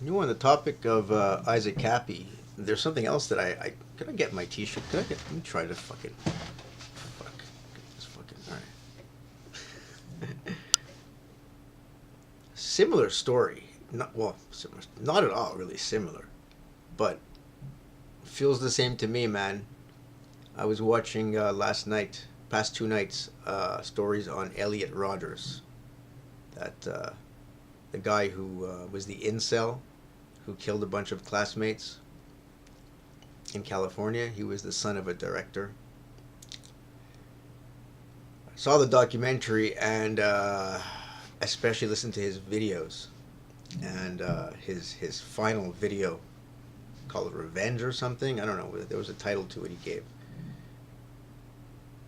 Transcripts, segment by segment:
You know, on the topic of Isaac Kappy, there's something else that I could I get my T-shirt? Could I get? Let me try to fucking fuck. Get this fucking all right. Similar story. Not well, similar. Not at all really similar, but feels the same to me, man. I was watching last night, past 2 nights, stories on Eliot Rogers, that the guy who was the incel who killed a bunch of classmates in California. He was the son of a director. I saw the documentary and especially listened to his videos and his final video called Revenge or something. I don't know. There was a title to it he gave.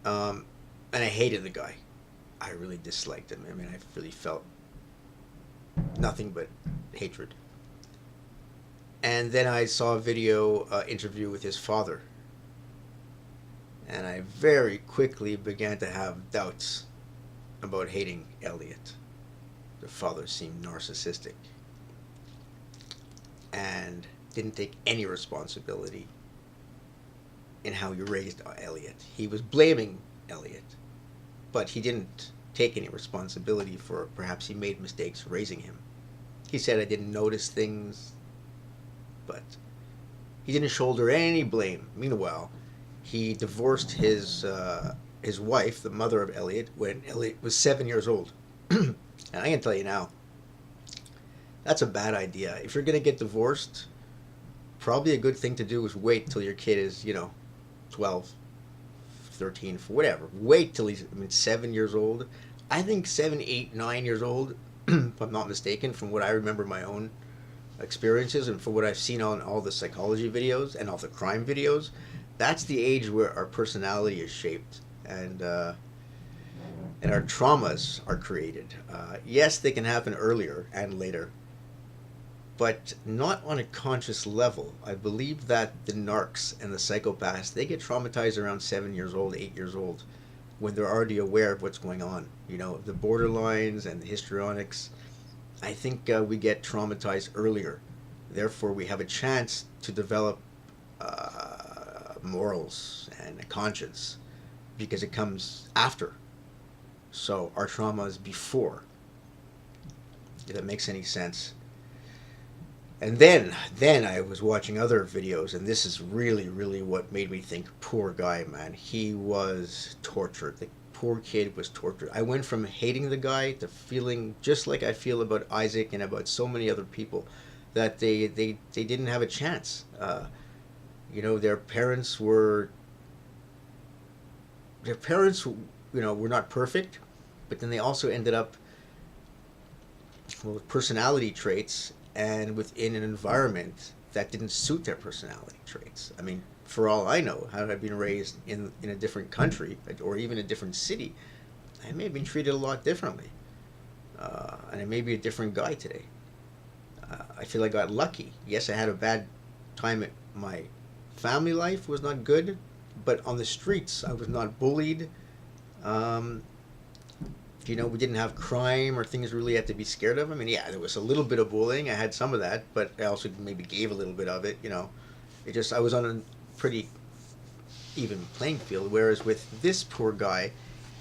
And I hated the guy. I really disliked him. I mean, I really felt nothing but hatred. And then I saw a video interview with his father, and I very quickly began to have doubts about hating Elliot. The father seemed narcissistic and didn't take any responsibility in how he raised Elliot. He was blaming Elliot, but he didn't take any responsibility for perhaps he made mistakes raising him. He said, I didn't notice things, but he didn't shoulder any blame. Meanwhile, he divorced his wife, the mother of Elliot, when Elliot was 7 years old. And I can tell you now, that's a bad idea. If you're gonna get divorced, probably a good thing to do is wait till your kid is, 12, 13, whatever. Wait till he's, 7 years old. I think 7, 8, 9 years old, if I'm not mistaken, from what I remember my own experiences and from what I've seen on all the psychology videos and all the crime videos, that's the age where our personality is shaped and our traumas are created. Yes, they can happen earlier and later, but not on a conscious level. I believe that the narcs and the psychopaths, they get traumatized around 7 years old, 8 years old, when they're already aware of what's going on. The borderlines and the histrionics. I think we get traumatized earlier. Therefore, we have a chance to develop morals and a conscience because it comes after. So our trauma is before, if that makes any sense. And then I was watching other videos, and this is really, really what made me think, poor guy, man. He was tortured. The poor kid was tortured. I went from hating the guy to feeling just like I feel about Isaac and about so many other people, that they didn't have a chance. Their parents were were not perfect, but then they also ended up with personality traits and within an environment that didn't suit their personality traits. I mean, for all I know, had I been raised in a different country or even a different city, I may have been treated a lot differently. And I may be a different guy today. I feel I got lucky. Yes, I had a bad time at my family life was not good, but on the streets, I was not bullied. Um, we didn't have crime or things really had to be scared of. I mean, yeah, there was a little bit of bullying. I had some of that, but I also maybe gave a little bit of it. I was on a pretty even playing field. Whereas with this poor guy,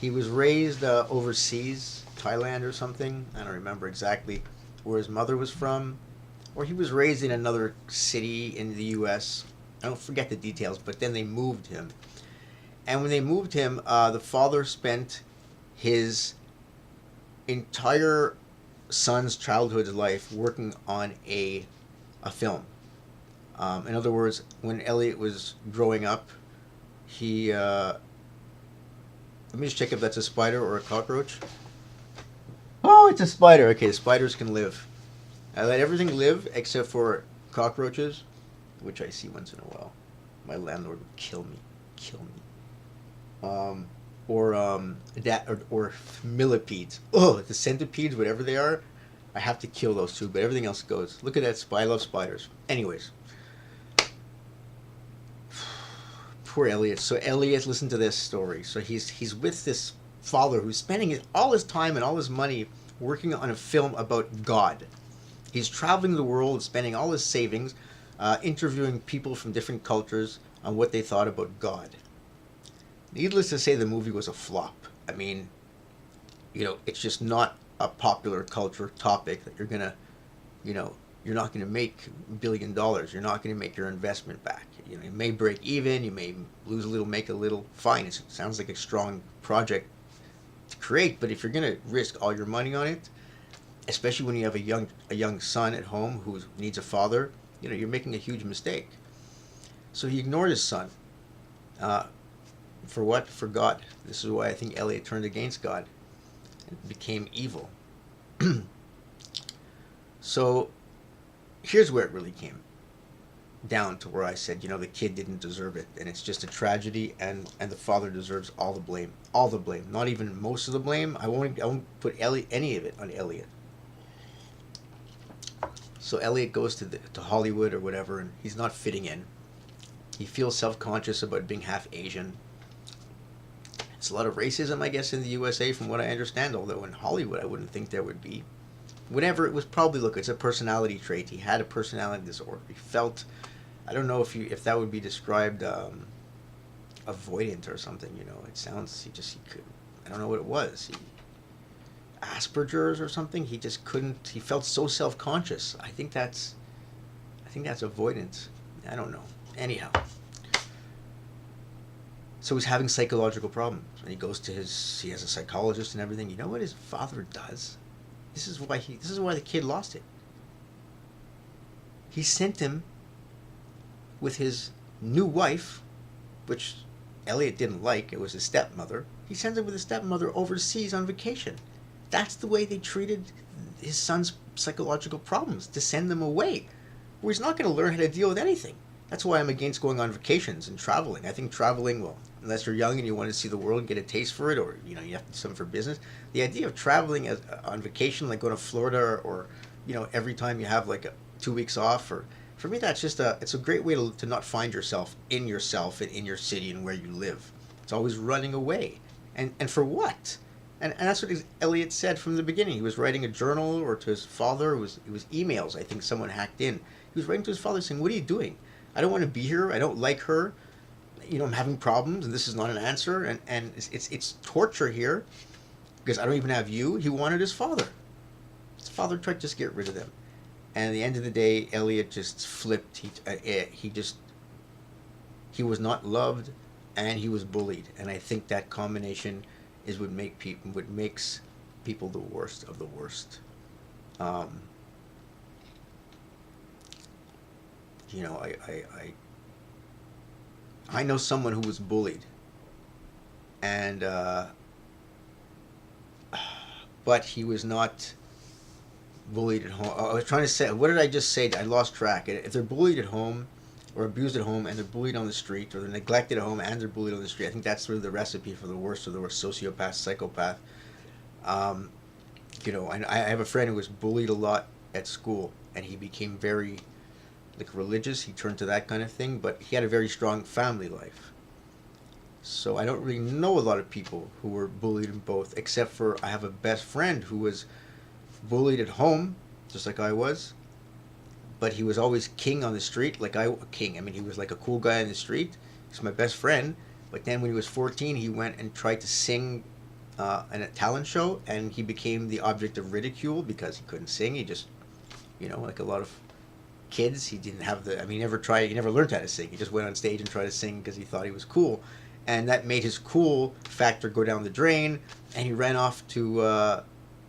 he was raised overseas, Thailand or something. I don't remember exactly where his mother was from, or he was raised in another city in the U.S. I don't forget the details, but then they moved him. And when they moved him, the father spent his entire son's childhood life working on a film. In other words, when Elliot was growing up, he let me just check if that's a spider or a cockroach. Oh, it's a spider. Okay, the spiders can live. I let everything live except for cockroaches, which I see once in a while. My landlord would kill me. Kill me. Or millipedes. Oh, the centipedes, whatever they are, I have to kill those two, but everything else goes. Look at that spider. I love spiders. Anyways. Poor Elliot. So Elliot, listen to this story. So he's with this father who's spending all his time and all his money working on a film about God. He's traveling the world, spending all his savings, interviewing people from different cultures on what they thought about God. Needless to say, the movie was a flop. I mean, it's just not a popular culture topic that you're gonna, you know, you're not gonna make $1 billion. You're not gonna make your investment back. You may break even. You may lose a little, make a little. Fine. It sounds like a strong project to create, but if you're gonna risk all your money on it, especially when you have a young son at home who needs a father, you're making a huge mistake. So he ignored his son. For what? For God. This is why I think Eliot turned against God and became evil. So here's where it really came down to where I said, the kid didn't deserve it, and it's just a tragedy, and the father deserves all the blame, not even most of the blame. I won't put any of it on Eliot. So Eliot goes to Hollywood or whatever, and he's not fitting in. He feels self-conscious about being half Asian. It's a lot of racism, I guess, in the USA, from what I understand. Although in Hollywood, I wouldn't think there would be. Whatever, it was probably, look, it's a personality trait. He had a personality disorder. He felt, I don't know if that would be described avoidant or something. It sounds, he could, I don't know what it was. Asperger's or something. He just couldn't. He felt so self-conscious. I think that's avoidance. I don't know. Anyhow, so he's having psychological problems, and he goes to he has a psychologist and everything. You know what his father does? This is why the kid lost it. He sent him with his new wife, which Eliot didn't like. It was his stepmother. He sends him with his stepmother overseas on vacation. That's the way they treated his son's psychological problems, to send them away, where he's not going to learn how to deal with anything. That's why I'm against going on vacations and traveling. I think traveling, well, unless you're young and you want to see the world and get a taste for it, or you have to do something for business. The idea of traveling on vacation, like going to Florida, or every time you have like 2 weeks off, or for me, that's just it's a great way to not find yourself and in your city and where you live. It's always running away, and for what? And that's what Eliot said from the beginning. He was writing a journal, or to his father. It was emails. I think someone hacked in. He was writing to his father saying, "What are you doing? I don't want to be here. I don't like her. I'm having problems, and this is not an answer. And it's torture here because I don't even have you." He wanted his father. His father tried to just get rid of them. And at the end of the day, Eliot just flipped. He was not loved, and he was bullied. And I think that combination is what makes people the worst of the worst. I know someone who was bullied, and but he was not bullied at home. I was trying to say, what did I just say? I lost track. If they're bullied at home, or abused at home, and they're bullied on the street, or they're neglected at home and they're bullied on the street, I think that's really the recipe for the worst of the worst sociopath, psychopath. I have a friend who was bullied a lot at school, and he became very religious. He turned to that kind of thing, but he had a very strong family life. So I don't really know a lot of people who were bullied in both, except for I have a best friend who was bullied at home, just like I was, but he was always king on the street, king. I mean, he was like a cool guy on the street. He's my best friend. But then when he was 14, he went and tried to sing in a talent show, and he became the object of ridicule because he couldn't sing. He just, like a lot of kids, he didn't have he never learned how to sing. He just went on stage and tried to sing because he thought he was cool. And that made his cool factor go down the drain, and he ran off to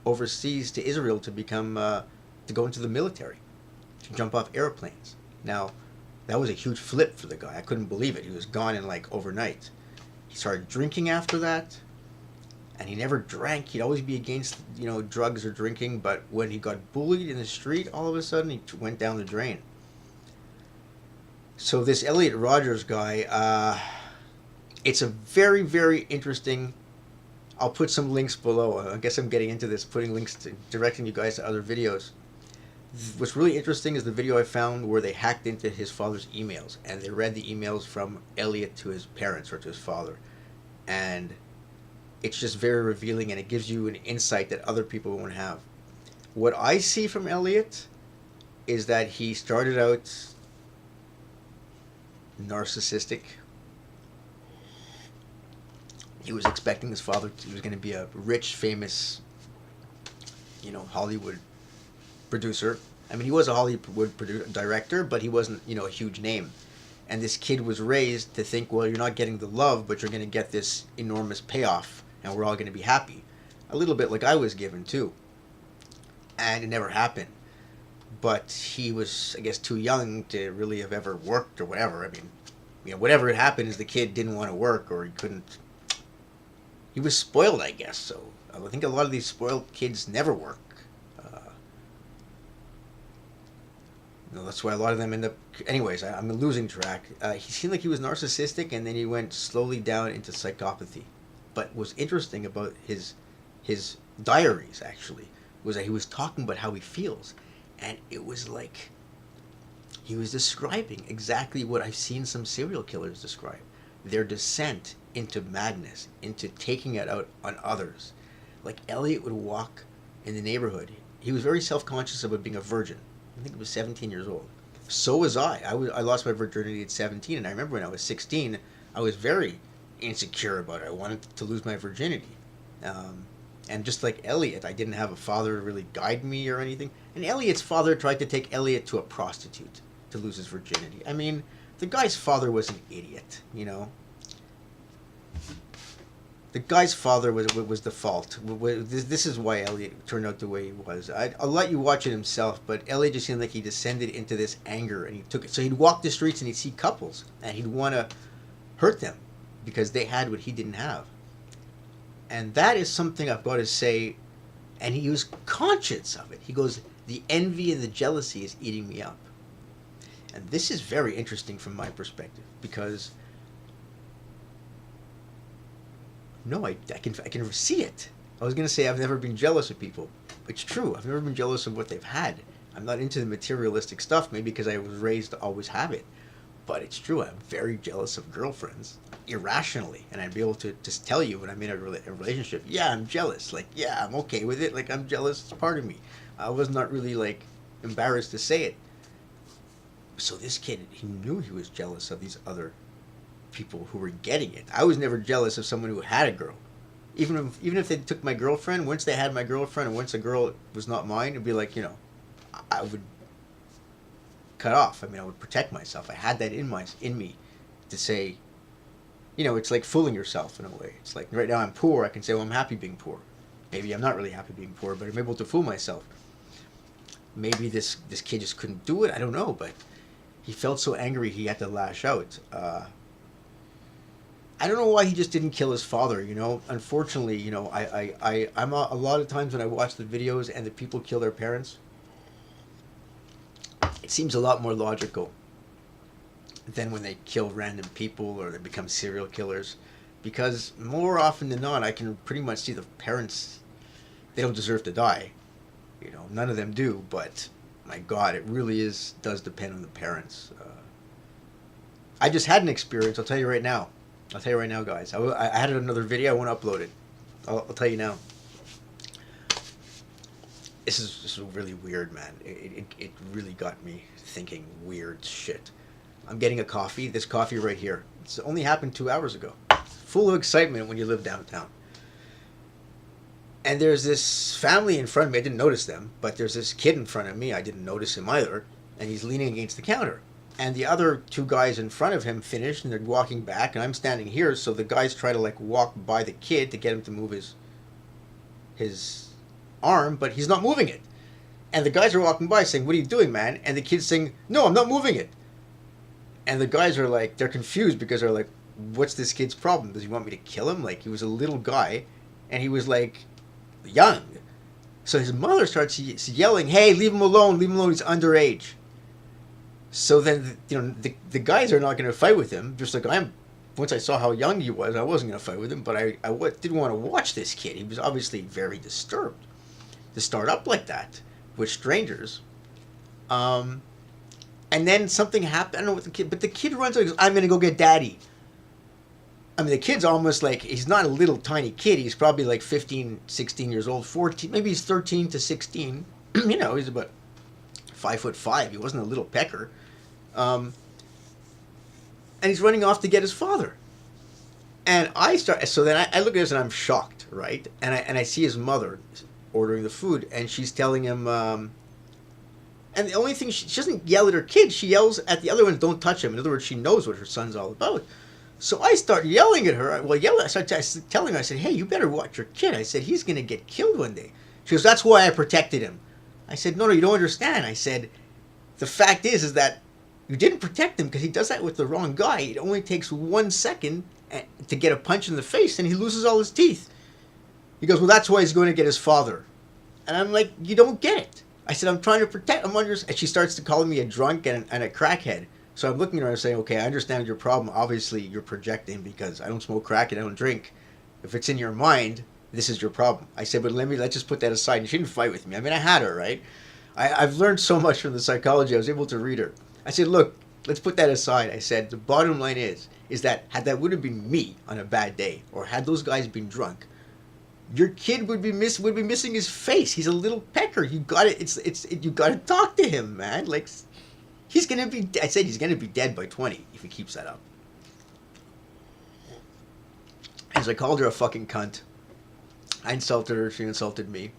overseas to Israel to go into the military, to jump off airplanes. Now, that was a huge flip for the guy. I couldn't believe it. He was gone in overnight. He started drinking after that, and he never drank. He'd always be against, drugs or drinking, but when he got bullied in the street, all of a sudden he went down the drain. So this Eliot Rogers guy, it's a very, very interesting. I'll put some links below. I guess I'm getting into this, putting links directing you guys to other videos. What's really interesting is the video I found where they hacked into his father's emails, and they read the emails from Eliot to his parents or to his father. And it's just very revealing, and it gives you an insight that other people won't have. What I see from Eliot is that he started out narcissistic. He was expecting his father, he was going to be a rich, famous, Hollywood producer. I mean, he was a Hollywood director, but he wasn't, a huge name. And this kid was raised to think, well, you're not getting the love, but you're going to get this enormous payoff, and we're all going to be happy. A little bit like I was given, too. And it never happened. But he was, I guess, too young to really have ever worked or whatever. I mean, whatever had happened is the kid didn't want to work, or he couldn't. He was spoiled, I guess. So I think a lot of these spoiled kids never work. That's why a lot of them end up. Anyways, I'm losing track. He seemed like he was narcissistic, and then he went slowly down into psychopathy. But what's interesting about his diaries, actually, was that he was talking about how he feels. And it was like he was describing exactly what I've seen some serial killers describe. Their descent into madness, into taking it out on others. Like Eliot would walk in the neighborhood. He was very self-conscious about being a virgin. I think he was 17 years old. So was I. I lost my virginity at 17, and I remember when I was 16, I was very insecure about it. I wanted to lose my virginity. And just like Eliot, I didn't have a father to really guide me or anything. And Eliot's father tried to take Eliot to a prostitute to lose his virginity. I mean, the guy's father was an idiot, The guy's father was the fault. This is why Eliot turned out the way he was. I'll let you watch it himself, but Eliot just seemed like he descended into this anger, and he took it. So he'd walk the streets and he'd see couples, and he'd want to hurt them because they had what he didn't have. And that is something I've got to say, and he was conscious of it. He goes, the envy and the jealousy is eating me up. And this is very interesting from my perspective, because no, I can see it. I was going to say I've never been jealous of people. It's true. I've never been jealous of what they've had. I'm not into the materialistic stuff, maybe because I was raised to always have it. But it's true. I'm very jealous of girlfriends, irrationally. And I'd be able to just tell you when I'm in a relationship, yeah, I'm jealous. Like, yeah, I'm okay with it. Like, I'm jealous. It's part of me. I was not really, embarrassed to say it. So this kid, he knew he was jealous of these other people who were getting it. I was never jealous of someone who had a girl. Even if they took my girlfriend, once they had my girlfriend and once a girl was not mine, it'd be like, I would cut off. I mean, I would protect myself. I had that in me to say, it's like fooling yourself in a way. It's like right now I'm poor. I can say, well, I'm happy being poor. Maybe I'm not really happy being poor, but I'm able to fool myself. Maybe this kid just couldn't do it. I don't know, but he felt so angry he had to lash out. I don't know why he just didn't kill his father. Unfortunately, I'm a lot of times when I watch the videos and the people kill their parents, it seems a lot more logical than when they kill random people or they become serial killers, because more often than not, I can pretty much see the parents, they don't deserve to die. None of them do, but my God, it really does depend on the parents. I just had an experience, I'll tell you right now, guys. I had another video, I want to upload it. I'll tell you now. This is really weird, man. It really got me thinking weird shit. I'm getting a coffee. This coffee right here. It's only happened 2 hours ago. Full of excitement when you live downtown. And there's this family in front of me. I didn't notice them, but there's this kid in front of me. I didn't notice him either. And he's leaning against the counter. And the other two guys in front of him finished, and they're walking back, and I'm standing here. So the guys try to walk by the kid to get him to move his arm, but he's not moving it. And the guys are walking by saying, "What are you doing, man?" And the kid's saying, "No, I'm not moving it." And the guys are they're confused because they're like, "What's this kid's problem? Does he want me to kill him?" He was a little guy, and he was young. So his mother starts yelling, "Hey, leave him alone! Leave him alone! He's underage." So then, the guys are not going to fight with him. Just like once I saw how young he was, I wasn't going to fight with him. But I didn't want to watch this kid. He was obviously very disturbed to start up like that with strangers. And then something happened. I don't know what the kid, but the kid runs out and goes, "I'm going to go get daddy." I mean, the kid's almost he's not a little tiny kid. He's probably 15, 16 years old, 14, maybe he's 13 to 16. He's about 5'5". He wasn't a little pecker. And he's running off to get his father. And so then I look at this and I'm shocked, right? And I see his mother ordering the food, and she's telling him, and the only thing, she doesn't yell at her kid, she yells at the other one, don't touch him. In other words, she knows what her son's all about. So I start yelling at her. I start telling her, I said, hey, you better watch your kid. I said, he's going to get killed one day. She goes, that's why I protected him. I said, no, you don't understand. I said, the fact is that you didn't protect him because he does that with the wrong guy. It only takes 1 second to get a punch in the face and he loses all his teeth. He goes, well, that's why he's going to get his father. And I'm like, you don't get it. I said, I'm trying to protect him. And she starts to call me a drunk and a crackhead. So I'm looking at her and saying, okay, I understand your problem. Obviously, you're projecting because I don't smoke crack and I don't drink. If it's in your mind, this is your problem. I said, but let's just put that aside. And she didn't fight with me. I mean, I had her, right? I've learned so much from the psychology. I was able to read her. I said, look, let's put that aside. I said, the bottom line is that had that would have been me on a bad day, or had those guys been drunk, your kid would be missing his face. He's a little pecker. You got it. You got to talk to him, man. Like, he's gonna be. I said he's gonna be dead by 20 if he keeps that up. And so I called her a fucking cunt. I insulted her. She insulted me.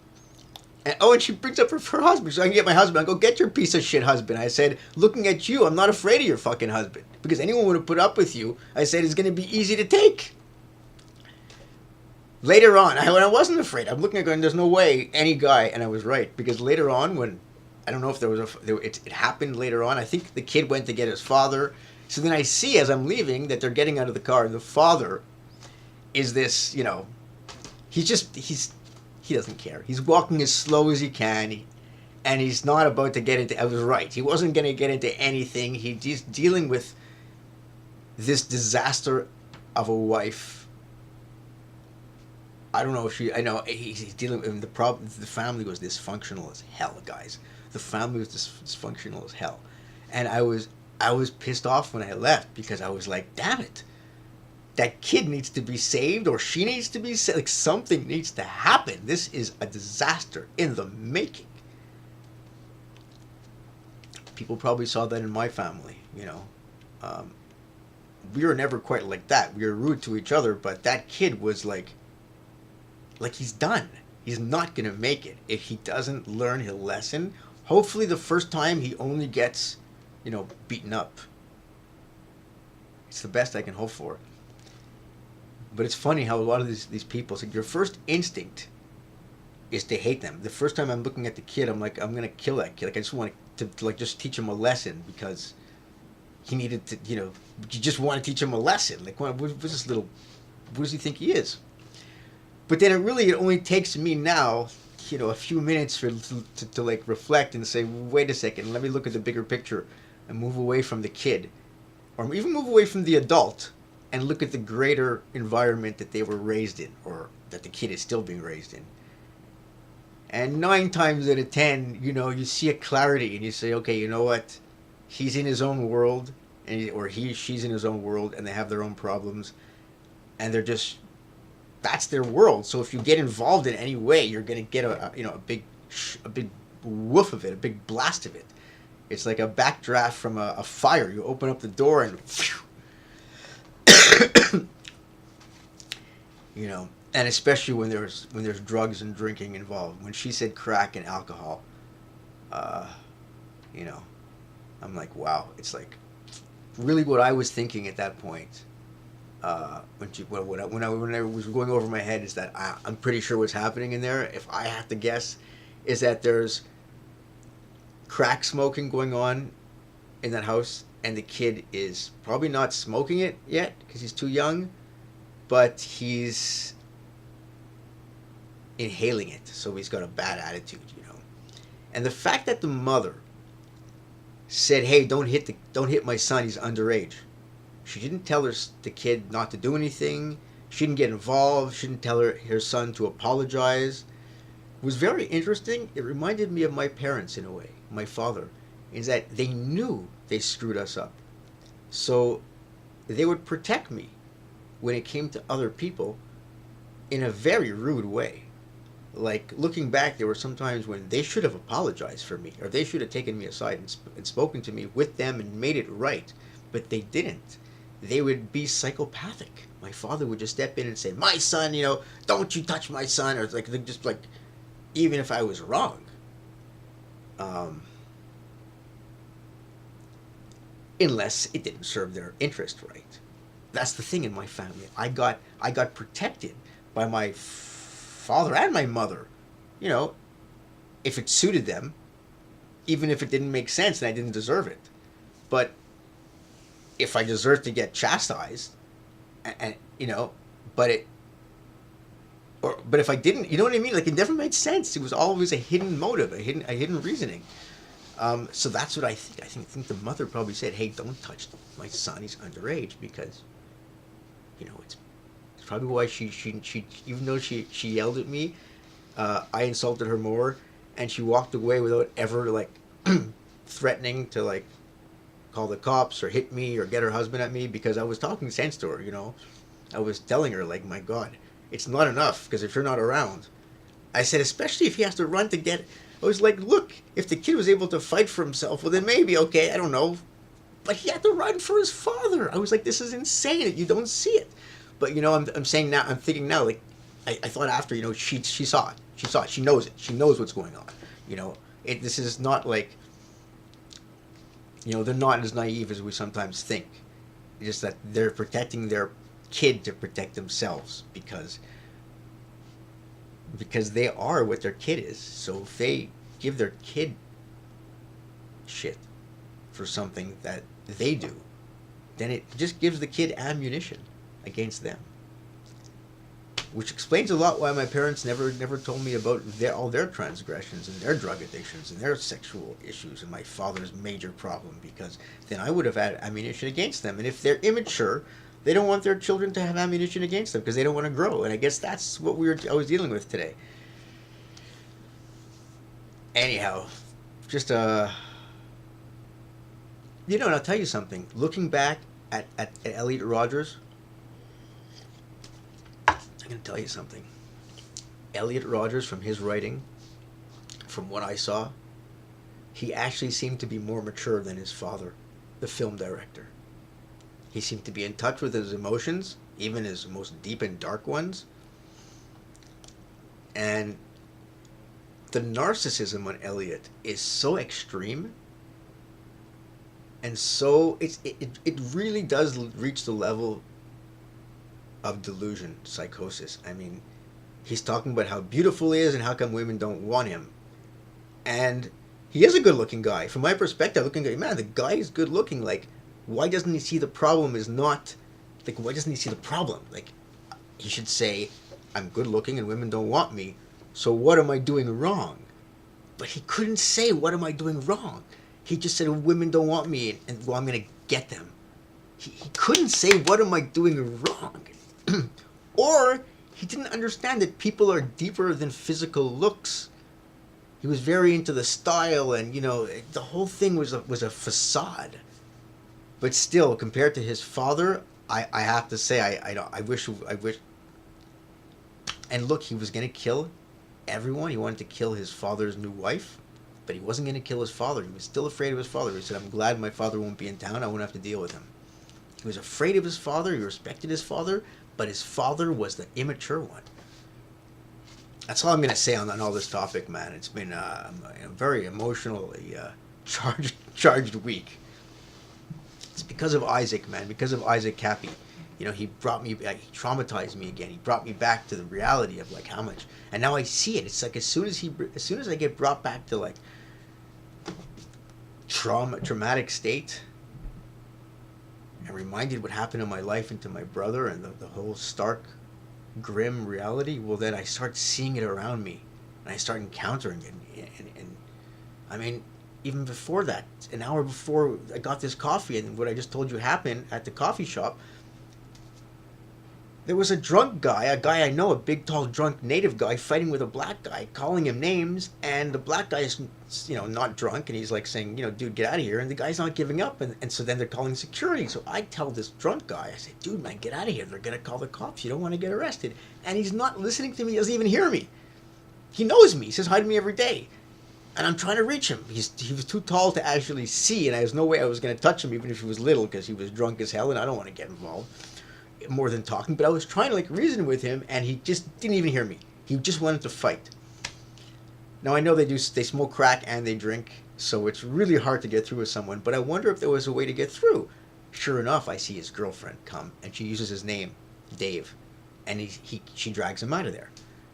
And she brings up her husband. So I can get my husband. I go, get your piece of shit husband. I said, looking at you, I'm not afraid of your fucking husband. Because anyone would have put up with you, I said, it's going to be easy to take. Later on, when I wasn't afraid, I'm looking at going, there's no way any guy, and I was right. Because later on, when, I don't know if it happened later on. I think the kid went to get his father. So then I see as I'm leaving that they're getting out of the car. And the father is this, he doesn't care. He's walking as slow as he can, and he's not about to get into. I was right. He wasn't going to get into anything. He's dealing with this disaster of a wife. I don't know if I know he's dealing with the problem. The family was dysfunctional as hell, guys. The family was dysfunctional as hell, and I was pissed off when I left because I was like, damn it. That kid needs to be saved, or she needs to be saved. Like, something needs to happen. This is a disaster in the making. People probably saw that in my family, we were never quite like that. We were rude to each other, but that kid was like he's done. He's not going to make it. If he doesn't learn his lesson, hopefully the first time he only gets, beaten up. It's the best I can hope for. But it's funny how a lot of these people, so your first instinct is to hate them. The first time I'm looking at the kid, I'm like, I'm going to kill that kid. Like, I just want to just teach him a lesson because he needed to, you just want to teach him a lesson. Like, what does he think he is? But then it only takes me now, a few minutes to like reflect and say, wait a second, let me look at the bigger picture and move away from the kid, or even move away from the adult and look at the greater environment that they were raised in, or that the kid is still being raised in. And 9 times out of 10, you see a clarity and you say, okay, you know what? He's in his own world, she's in his own world, and they have their own problems, and that's their world. So if you get involved in any way, you're going to get a big woof of it, a big blast of it. It's like a backdraft from a fire. You open up the door and phew, and especially when there's drugs and drinking involved. When she said crack and alcohol, I'm like, wow. It's like really what I was thinking at that point. When I was going over my head is that I'm pretty sure what's happening in there, if I have to guess, is that there's crack smoking going on in that house, and the kid is probably not smoking it yet because he's too young, but he's inhaling it, so he's got a bad attitude, And the fact that the mother said, "Hey, don't hit my son. He's underage." She didn't tell the kid not to do anything. She didn't get involved. She didn't tell her son to apologize. It was very interesting. It reminded me of my parents in a way, my father, is that they knew they screwed us up. So they would protect me when it came to other people in a very rude way. Like, looking back, there were some times when they should have apologized for me, or they should have taken me aside and spoken to me with them and made it right, but they didn't. They would be psychopathic. My father would just step in and say, "My son, don't you touch my son," or like, just like, even if I was wrong. Um, Unless it didn't serve their interest right. That's the thing in my family. I got protected by my father and my mother. You know, if it suited them, even if it didn't make sense and I didn't deserve it. But if I deserved to get chastised, and but it, but if I didn't, you know what I mean? Like, it never made sense. It was always a hidden motive, a hidden reasoning. So that's what I think. I think the mother probably said, "Hey, don't touch my son. He's underage," because it's probably why she even though she yelled at me, I insulted her more, and she walked away without ever like threatening to like call the cops or hit me or get her husband at me, because I was talking sense to her. I was telling her, like, my God, it's not enough because if you're not around, I said, especially if he has to run to get. I was like, look, if the kid was able to fight for himself, well, then maybe, okay, I don't know. But he had to run for his father. I was like, this is insane that you don't see it. But, I'm saying now, I'm thinking now, like, I thought after, she saw it. She saw it. She knows it. She knows what's going on. This is not like, they're not as naive as we sometimes think. It's just that they're protecting their kid to protect themselves because they are what their kid is. So if they give their kid shit for something that they do, then it just gives the kid ammunition against them. Which explains a lot why my parents never told me about all their transgressions and their drug addictions and their sexual issues and my father's major problem, because then I would have had ammunition against them. And if they're immature, they don't want their children to have ammunition against them because they don't want to grow. And I guess that's what I was dealing with today. Anyhow, just and I'll tell you something. Looking back at Eliot Rogers, I'm going to tell you something. Eliot Rogers, from his writing, from what I saw, he actually seemed to be more mature than his father, the film director. He seemed to be in touch with his emotions, even his most deep and dark ones. And the narcissism on Eliot is so extreme, and so it really does reach the level of delusion, psychosis. I mean, he's talking about how beautiful he is and how come women don't want him. And he is a good-looking guy. From my perspective, looking at, man, the guy is good-looking. Like, why doesn't he see the problem is not... Like, why doesn't he see the problem? Like, he should say, I'm good-looking and women don't want me, so what am I doing wrong? But he couldn't say, what am I doing wrong? He just said, women don't want me, and well, I'm going to get them. He couldn't say, what am I doing wrong? Or he didn't understand that people are deeper than physical looks. He was very into the style, and, the whole thing was a facade. But still, compared to his father, I have to say, I wish. And look, he was going to kill everyone. He wanted to kill his father's new wife, but he wasn't going to kill his father. He was still afraid of his father. He said, I'm glad my father won't be in town. I won't have to deal with him. He was afraid of his father. He respected his father, but his father was the immature one. That's all I'm going to say on all this topic, man. It's been a very emotionally charged week. It's because of Isaac, man. Because of Isaac Kappy. He brought me, he traumatized me again. He brought me back to the reality of like how much, and now I see it. It's like as soon as I get brought back to like traumatic state, and reminded what happened in my life and to my brother and the whole stark, grim reality. Well, then I start seeing it around me, and I start encountering it, and I mean, even before that, an hour before I got this coffee and what I just told you happened at the coffee shop. There was a drunk guy, a guy I know, a big, tall, drunk native guy fighting with a black guy, calling him names, and the black guy is, not drunk, and he's like saying, dude, get out of here, and the guy's not giving up, and so then they're calling security. So I tell this drunk guy, I say, dude, man, get out of here, they're going to call the cops, you don't want to get arrested. And he's not listening to me, he doesn't even hear me. He knows me. He says hi to me every day. And I'm trying to reach him. He was too tall to actually see, and there's no way I was going to touch him, even if he was little, because he was drunk as hell, and I don't want to get involved more than talking. But I was trying to like reason with him, and he just didn't even hear me. He just wanted to fight. Now I know they smoke crack and they drink, so it's really hard to get through with someone. But I wonder if there was a way to get through. Sure enough, I see his girlfriend come, and she uses his name, Dave, and she drags him out of there.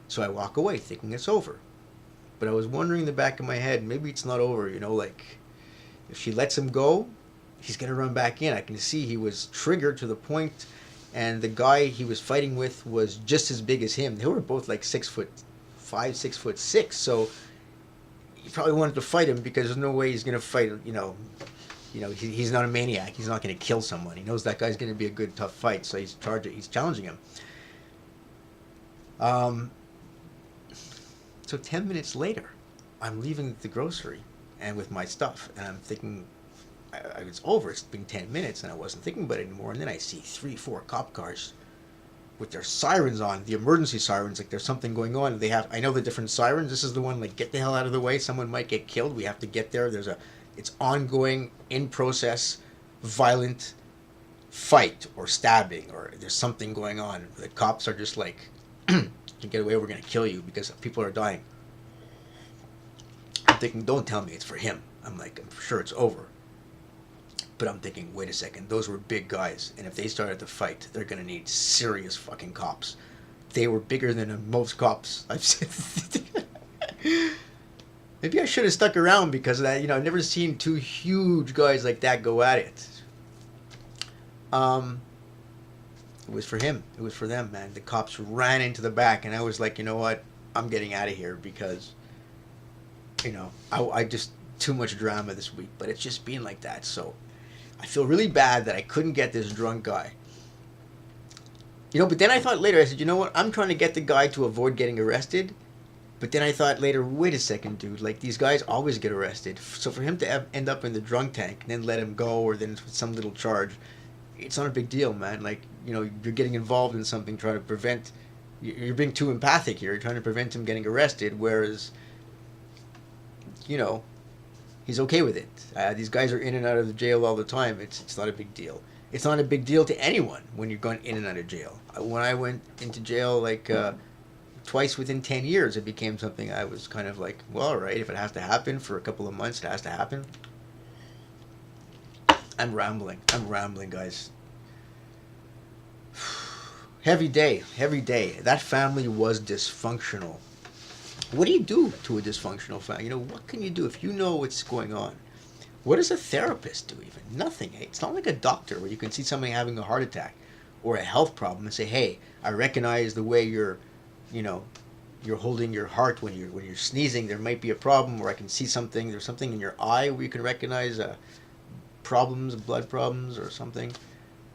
So I walk away, thinking it's over. But I was wondering in the back of my head, maybe it's not over, like, if she lets him go, he's going to run back in. I can see he was triggered to the point, and the guy he was fighting with was just as big as him. They were both like 6'5", 6'6", so he probably wanted to fight him because there's no way he's going to fight, he's not a maniac. He's not going to kill someone. He knows that guy's going to be a good, tough fight, so he's challenging him. So 10 minutes later, I'm leaving the grocery and with my stuff, and I'm thinking, it's over. It's been 10 minutes, and I wasn't thinking about it anymore. And then I see 3-4 cop cars with their sirens on, the emergency sirens, like there's something going on. I know the different sirens. This is the one, like, get the hell out of the way. Someone might get killed. We have to get there. It's ongoing, in process, violent fight or stabbing, or there's something going on. The cops are just like, you get away, we're going to kill you because people are dying. I'm thinking, don't tell me it's for him. I'm sure it's over. But I'm thinking, wait a second, those were big guys, and if they started to fight, they're going to need serious fucking cops. They were bigger than most cops I've seen. Maybe I should have stuck around because of that. I've never seen two huge guys like that go at it. It was for him. It was for them, man. The cops ran into the back, and I was like, you know what? I'm getting out of here because, I just, too much drama this week. But it's just been like that. So I feel really bad that I couldn't get this drunk guy. But then I thought later, I said, you know what? I'm trying to get the guy to avoid getting arrested. But then I thought later, wait a second, dude. Like, these guys always get arrested. So for him to end up in the drunk tank and then let him go, or then some little charge, it's not a big deal, man. Like, you're getting involved in something, trying to prevent, you're being too empathic here. You're trying to prevent him getting arrested, whereas, he's okay with it. These guys are in and out of the jail all the time. It's not a big deal. It's not a big deal to anyone when you're going in and out of jail. When I went into jail, twice within 10 years, it became something I was kind of like, well, all right, if it has to happen for a couple of months, it has to happen. I'm rambling, guys. Heavy day. That family was dysfunctional. What do you do to a dysfunctional family? What can you do if you know what's going on? What does a therapist do even? Nothing. Hey, it's not like a doctor where you can see somebody having a heart attack or a health problem and say, hey, I recognize the way you're holding your heart when you're sneezing. There might be a problem, or I can see something. There's something in your eye where you can recognize problems, blood problems, or something.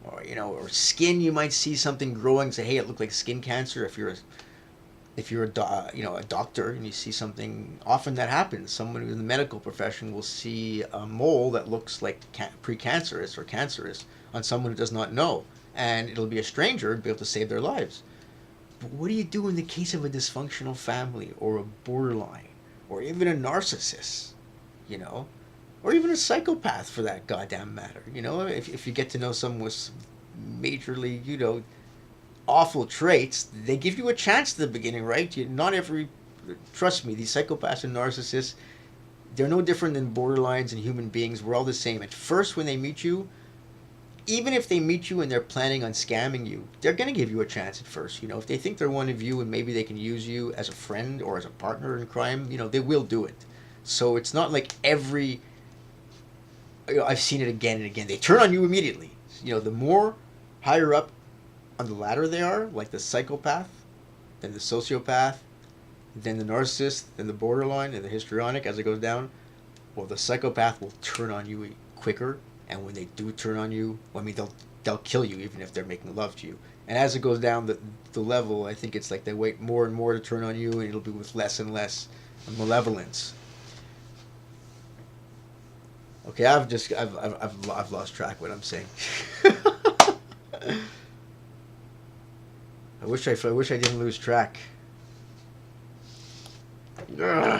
Or skin, you might see something growing. Say, hey, it looked like skin cancer. If you're a doctor and you see something, often that happens. Someone in the medical profession will see a mole that looks like precancerous or cancerous on someone who does not know, and it'll be a stranger and be able to save their lives. But what do you do in the case of a dysfunctional family, or a borderline, or even a narcissist, or even a psychopath for that goddamn matter? If you get to know someone with majorly, awful traits, they give you a chance at the beginning, right? Trust me, these psychopaths and narcissists, they're no different than borderlines and human beings. We're all the same. At first, when they meet you, even if they meet you and they're planning on scamming you, they're going to give you a chance at first. If they think they're one of you and maybe they can use you as a friend or as a partner in crime, they will do it. So it's not like I've seen it again and again. They turn on you immediately. The more higher up on the ladder they are, like the psychopath, then the sociopath, then the narcissist, then the borderline, and the histrionic as it goes down, well, the psychopath will turn on you quicker, and when they do turn on you, they'll kill you even if they're making love to you. And as it goes down the level, I think it's like they wait more and more to turn on you, and it'll be with less and less malevolence. Okay, I've lost track of what I'm saying. I wish I didn't lose track. Ugh,